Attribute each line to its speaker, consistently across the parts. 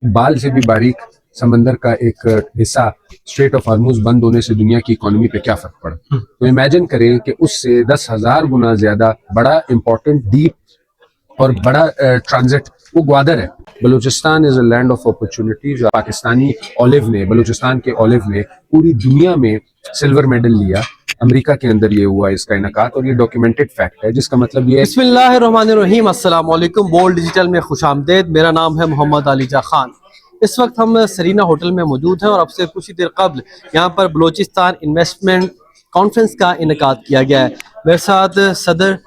Speaker 1: बाल से भी बारीक समंदर का एक हिस्सा स्ट्रेट ऑफ हॉर्मुज बंद होने से दुनिया की इकोनॉमी पे क्या फर्क पड़ा। तो इमेजिन करें कि उससे 10,000 गुना ज्यादा बड़ा इंपॉर्टेंट डीप और बड़ा ट्रांजिट वो ग्वादर है। Balochistan is a land of opportunity. जो पाकिस्तानी ऑलिव ने, बलूचिस्तान के ऑलिव ने पूरी दुनिया में सिल्वर मेडल लिया। अमेरिका के अंदर ये हुआ इसका इनकात, और ये डॉक्यूमेंटेड फैक्ट है, जिसका मतलब ये है।
Speaker 2: बिस्मिल्लाहिर्रहमानिर्रहीम, अस्सलाम वालेकुम। बोल्ड डिजिटल में खुशामदेद। मेरा नाम है मोहम्मद अलीजा खान। इस वक्त हम सरीना होटल में मौजूद हैं और अब से कुछ ही देर कबल यहाँ पर बलूचिस्तान इन्वेस्टमेंट कॉन्फ्रेंस का इनकाद किया गया है। मेरे साथ सदर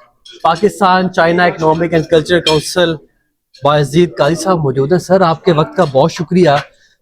Speaker 2: Pakistan China economic and cultural council Bayazid Qazi Sahab मौजूद हैं। सर, आपके वक्त का बहुत शुक्रिया।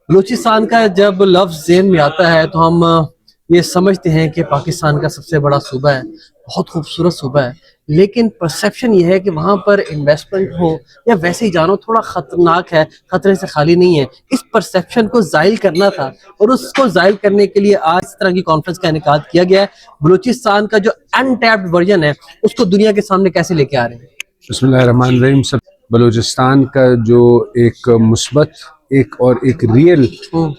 Speaker 2: बलूचिस्तान का जब लफ्ज़ ज़हन में आता है तो हम ये समझते हैं कि पाकिस्तान का सबसे बड़ा सूबा है, बहुत खूबसूरत सूबा है, लेकिन परसेप्शन ये है कि वहाँ पर इन्वेस्टमेंट हो या वैसे ही जानो थोड़ा ख़तरनाक है, ख़तरे से खाली नहीं है। इस परसेप्शन को ज़ाइल करना था और उसको ज़ाइल करने के लिए आज इस तरह की कॉन्फ्रेंस का इनेकाद किया गया है। बलूचिस्तान का जो अनटैप्ड वर्जन है उसको दुनिया के सामने कैसे लेके आ रहे हैं?
Speaker 1: बिस्मिल्लाहिर्रहमानिर्रहीम। सब बलूचिस्तान का जो एक मुस्बत एक रियल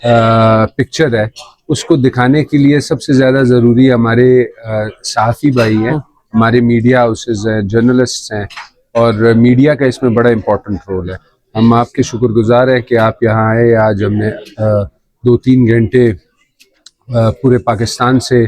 Speaker 1: पिक्चर है, उसको दिखाने के लिए सबसे ज़्यादा ज़रूरी हमारे सहाफ़ी भाई हैं, हमारे मीडिया हाउसेज हैं, जर्नलिस्ट हैं, और मीडिया का इसमें बड़ा इम्पोर्टेंट रोल है। हम आपके शुक्रगुजार हैं कि आप यहाँ आए। आज हमने 2-3 घंटे पूरे पाकिस्तान से,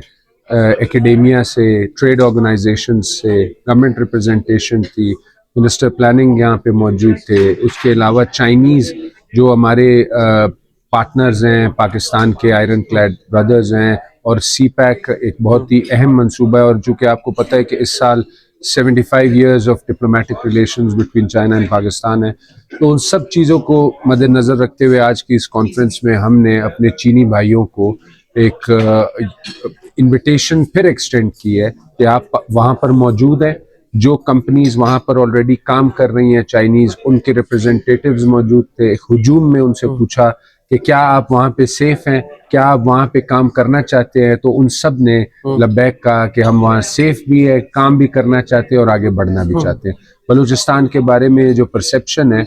Speaker 1: एकेडेमिया से, ट्रेड ऑर्गेनाइजेशन से, गवर्नमेंट रिप्रेजेंटेशन थी, मिनिस्टर प्लानिंग यहाँ पे मौजूद थे। उसके अलावा चाइनीज़ जो हमारे पार्टनर्स हैं, पाकिस्तान के आयरन क्लैड ब्रदर्स हैं, और सी पैक एक बहुत ही अहम मंसूबा है। और चूँकि आपको पता है कि इस साल 75 years of diplomatic relations between China and Pakistan है, तो उन सब चीज़ों को मद्देनज़र रखते हुए आज की इस कॉन्फ्रेंस में हमने अपने चीनी भाइयों को एक इनविटेशन फिर एक्सटेंड की है कि आप वहाँ पर मौजूद हैं। जो कंपनीज वहाँ पर ऑलरेडी काम कर रही हैं चाइनीज़, उनके रिप्रेजेंटेटिव्स मौजूद थे। एक हुजूम में उनसे पूछा कि क्या आप वहाँ पे सेफ हैं, क्या आप वहाँ पे काम करना चाहते हैं, तो उन सब ने लब्बैक कहा कि हम वहाँ सेफ भी है, काम भी करना चाहते हैं और आगे बढ़ना भी चाहते हैं। बलूचिस्तान के बारे में जो परसेप्शन है,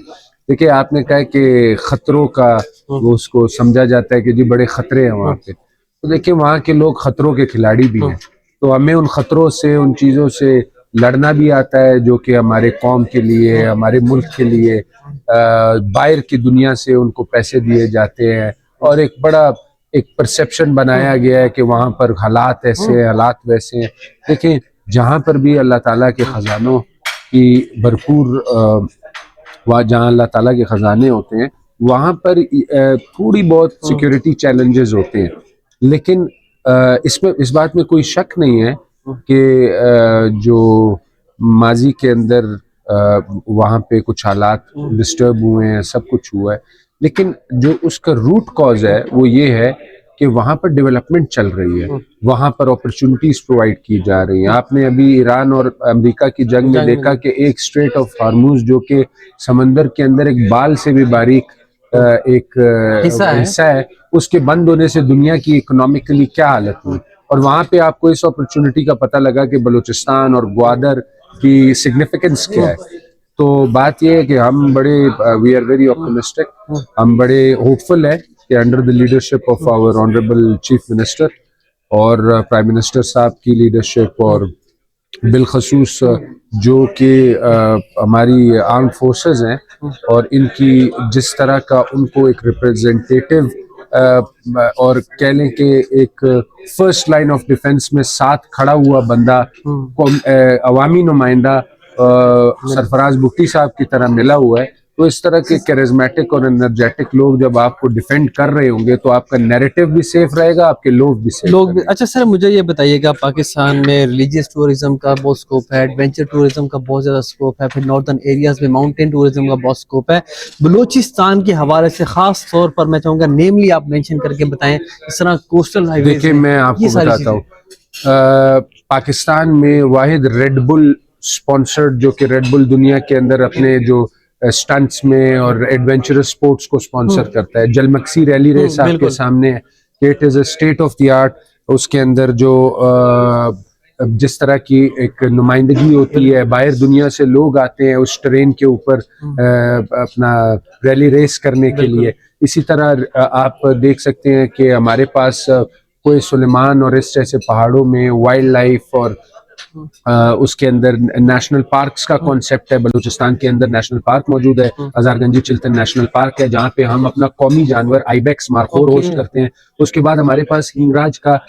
Speaker 1: देखिए आपने कहा कि खतरों का वो उसको समझा जाता है कि जी बड़े खतरे हैं वहाँ पे, तो देखिए वहाँ के लोग खतरों के खिलाड़ी भी हैं। तो हमें उन खतरों से, उन चीज़ों से लड़ना भी आता है जो कि हमारे कौम के लिए, हमारे मुल्क के लिए बाहर की दुनिया से उनको पैसे दिए जाते हैं, और एक बड़ा एक परसेप्शन बनाया गया है कि वहाँ पर हालात ऐसे हैं, हालात वैसे हैं। देखिए जहाँ पर भी अल्लाह ताला के ख़जानों की भरपूर वहाँ जहाँ अल्लाह ताला के ख़जाने होते हैं, वहाँ पर थोड़ी बहुत सिक्योरिटी चैलेंजेस होते हैं, लेकिन इसमें इस बात में कोई शक नहीं है कि जो माजी के अंदर वहाँ पे कुछ हालात डिस्टर्ब हुए हैं, सब कुछ हुआ है, लेकिन जो उसका रूट कॉज है वो ये है कि वहाँ पर डेवलपमेंट चल रही है, वहाँ पर अपॉर्चुनिटीज प्रोवाइड की जा रही हैं। आपने अभी ईरान और अमेरिका की जंग में देखा कि एक स्ट्रेट ऑफ हार्मुज जो कि समंदर के अंदर एक बाल से भी बारीक एक हिस्सा है, उसके बंद होने से दुनिया की इकोनॉमिकली क्या हालत हुई। और वहाँ पे आपको इस अपॉर्चुनिटी का पता लगा कि बलूचिस्तान और ग्वादर की सिग्निफिकेंस क्या है। तो बात यह है कि हम बड़े वी आर वेरी ऑप्टिमिस्टिक, हम बड़े होपफुल है कि under the leadership of our honourable chief minister और प्राइम मिनिस्टर साहब की लीडरशिप, और बिलखसूस जो कि हमारी आर्म फोर्सेस हैं, और इनकी जिस तरह का उनको एक रिप्रेजेंटेटिव और कह लें कि एक फर्स्ट लाइन ऑफ डिफेंस में साथ खड़ा हुआ बंदा अवामी नुमाइंदा सरफराज बुट्टी साहब की तरह मिला हुआ है, तो इस तरह के कैरिज्मेटिक और एनर्जेटिक लोग जब आपको डिफेंड कर रहे होंगे तो आपका नैरेटिव भी सेफ रहेगा, आपके लोग भी सेफ
Speaker 2: अच्छा सर, मुझे ये बताइएगा, पाकिस्तान में रिलीजियस टूरिज्म का बहुत स्कोप है, एडवेंचर टूरिज्म का बहुत ज़्यादा स्कोप है, फिर नॉर्दर्न एरियाज में माउंटेन टूरिज्म का बहुत स्कोप है। बलूचिस्तान के हवाले से खास तौर पर मैं चाहूँगा नेमली आप मेंशन करके बताएं, इस तरह कोस्टल हाईवे।
Speaker 1: देखिए मैं आपको बताता हूँ, पाकिस्तान में वाहिद रेड बुल स्पॉन्सर्ड, जो कि रेड बुल दुनिया के अंदर अपने जो स्टंट्स में और एडवेंचरस स्पोर्ट्स को स्पॉन्सर करता है, जलमक्सी रैली रेस आपके सामने है, it is a state of the art. उसके अंदर जो जिस तरह की एक नुमाइंदगी होती है, बाहर दुनिया से लोग आते हैं उस ट्रेन के ऊपर अपना रैली रेस करने के लिए, इसी तरह आप देख सकते हैं कि हमारे पास कोई सुलेमान और इस जैसे पहाड़ों में वाइल्ड लाइफ और उसके अंदर नेशनल पार्क्स का कॉन्सेप्ट है। बलूचिस्तान के अंदर नेशनल पार्क मौजूद है, हजारगंजी चिल्तन नेशनल पार्क है, जहाँ पे हम अपना कौमी जानवर आइबेक्स मारखोर होस्ट करते हैं। उसके बाद हमारे पास हिंगराज का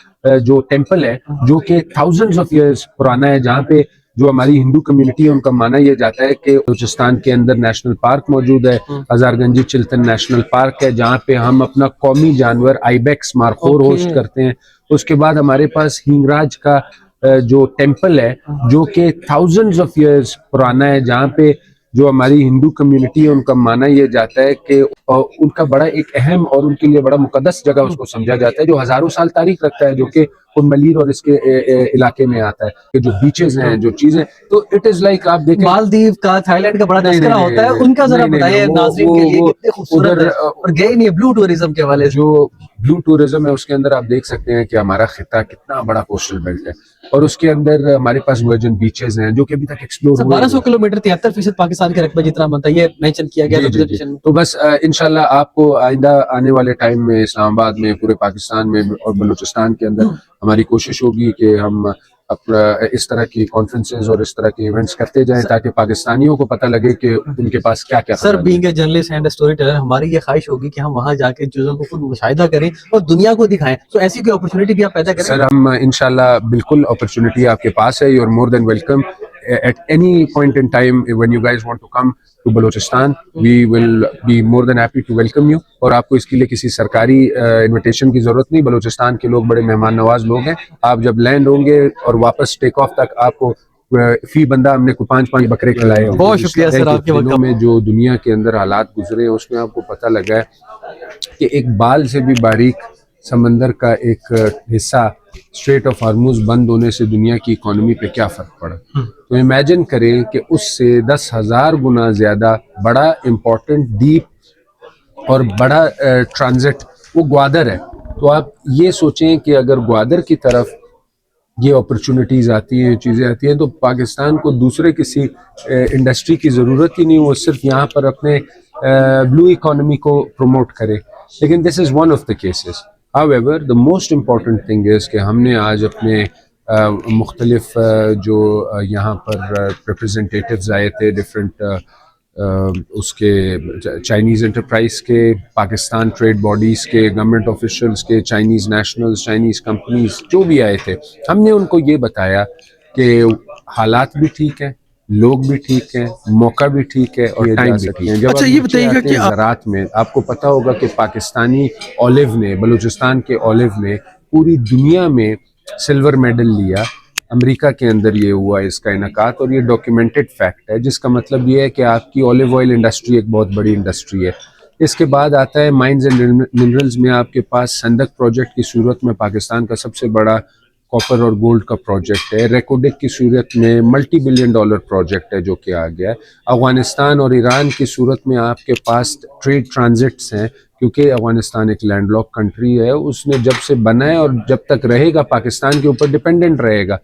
Speaker 1: जो टेम्पल है, जो कि थाउजेंड्स ऑफ इयर्स पुराना है, जहाँ पे जो हमारी हिंदू कम्युनिटी है उनका माना यह जाता है कि बलूचिस्तान के अंदर नेशनल पार्क मौजूद है, हजारगंजी चिल्तन नेशनल पार्क है, जहाँ पे हम अपना कौमी जानवर आइबेक्स मारखोर होस्ट करते हैं। उसके बाद हमारे पास हिंगराज का जो टेम्पल है, जो कि थाउजेंड्स ऑफ इयर्स पुराना है, जहाँ पे जो हमारी हिंदू कम्युनिटी है उनका माना यह जाता है कि उनका बड़ा एक अहम और उनके लिए बड़ा मुकद्दस जगह उसको समझा जाता है, जो हजारों साल तारीख रखता है, जो कि कुनमलीर और इसके इलाके में आता है, कि जो बीचेस हैं, जो चीजें, तो इट इज लाइक आप देखें
Speaker 2: मालदीव का, थाईलैंड का बड़ा तस्करा होता है, उनका जरा बताइए नाज़रीन के लिए, कितने खूबसूरत है और गए नहीं ब्लू टूरिज्म के वाले।
Speaker 1: जो ब्लू टूरिज्म है उसके अंदर आप देख सकते हैं कि हमारा खिता कितना बड़ा कोस्टल बेल्ट है, और उसके अंदर हमारे पास वर्जिन बीचेस हैं जो कि अभी तक एक्सप्लोर
Speaker 2: 1200 किलोमीटर 73% पाकिस्तान के रकबे जितना बनता है, ये मेंशन किया गया प्रेजेंटेशन में।
Speaker 1: तो बस इंशाल्लाह आपको आइंदा आने वाले टाइम में इस्लामाबाद में, पूरे पाकिस्तान में और बलूचिस्तान के अंदर हमारी कोशिश होगी कि हम अपना इस तरह की कॉन्फ्रेंसेज और इस तरह के इवेंट्स करते जाएं, ताकि पाकिस्तानियों को पता लगे कि उनके पास क्या क्या।
Speaker 2: Sir being a journalist and story teller, हमारी ये ख्वाहिश होगी कि हम वहां जाके चीजों को खुद मुशाहिदा करें और दुनिया को दिखाएं, तो ऐसी कोई अपॉर्चुनिटी भी आप पैदा करें।
Speaker 1: सर हम इंशाल्लाह बिल्कुल अपॉर्चुनिटी आपके पास है, you are more than welcome at any point in time when you guys want to come to Balochistan, we will be more than happy to welcome you। और आपको इसके लिए किसी सरकारी इनविटेशन की जरूरत नहीं, बलूचिस्तान के लोग बड़े मेहमान नवाज लोग हैं। आप जब लैंड होंगे और वापस टेक ऑफ तक आपको फी बंदा हमने को 5 बकरे खिलाए होंगे।
Speaker 2: बहुत शुक्रिया सर आपके वक्त
Speaker 1: में जो दुनिया के अंदर हालात गुजरे हैं उसमें आपको पता लगा है कि एक बाल से भी बारीक समंदर का एक हिस्सा स्ट्रेट ऑफ हार्मूज बंद होने से दुनिया की इकोनॉमी पे क्या फर्क पड़ा। तो इमेजिन करें कि उससे 10,000 गुना ज्यादा बड़ा इम्पोर्टेंट डीप और बड़ा ट्रांजिट वो ग्वादर है। तो आप ये सोचें कि अगर ग्वादर की तरफ ये अपॉर्चुनिटीज़ आती हैं, चीज़ें आती हैं, तो पाकिस्तान को दूसरे किसी इंडस्ट्री की ज़रूरत ही नहीं, वो सिर्फ यहाँ पर अपने ब्लू इकोनॉमी को प्रमोट करे। लेकिन this is one of the cases. However, the most important thing is कि हमने आज अपने मुख्तलिफ जो यहाँ पर रिप्रेजेंटेटिव्स आए थे डिफरेंट उसके चाइनीज़ एंटरप्राइज के, पाकिस्तान ट्रेड बॉडीज़ के, गवर्नमेंट ऑफिशियल्स के, चाइनीज़ नेशनल्स, चाइनीज़ कंपनीज जो भी आए थे, हमने उनको ये बताया कि हालात भी ठीक है, लोग भी ठीक हैं, मौका भी ठीक है और टाइम भी ठीक है। जब
Speaker 2: अच्छा ये बताइएगा कि
Speaker 1: ज़राअत में आपको पता होगा कि पाकिस्तानी ऑलिव ने, बलूचिस्तान के ऑलिव ने पूरी दुनिया में सिल्वर मेडल लिया। अमेरिका के अंदर ये हुआ इसका इनकात, और ये डॉक्यूमेंटेड फैक्ट है, जिसका मतलब ये है कि आपकी ऑलिव ऑयल इंडस्ट्री एक बहुत बड़ी इंडस्ट्री है। इसके बाद आता है माइंस एंड मिनरल्स में आपके पास संदक प्रोजेक्ट की सूरत में पाकिस्तान का सबसे बड़ा कॉपर और गोल्ड का प्रोजेक्ट है। रेकोडेक की सूरत में मल्टी $billion प्रोजेक्ट है जो कि आ गया है। अफगानिस्तान और ईरान की सूरत में आपके पास ट्रेड ट्रांजिट्स हैं, क्योंकि अफगानिस्तान एक लैंडलॉक कंट्री है, उसने जब से बना है और जब तक रहेगा पाकिस्तान के ऊपर डिपेंडेंट रहेगा।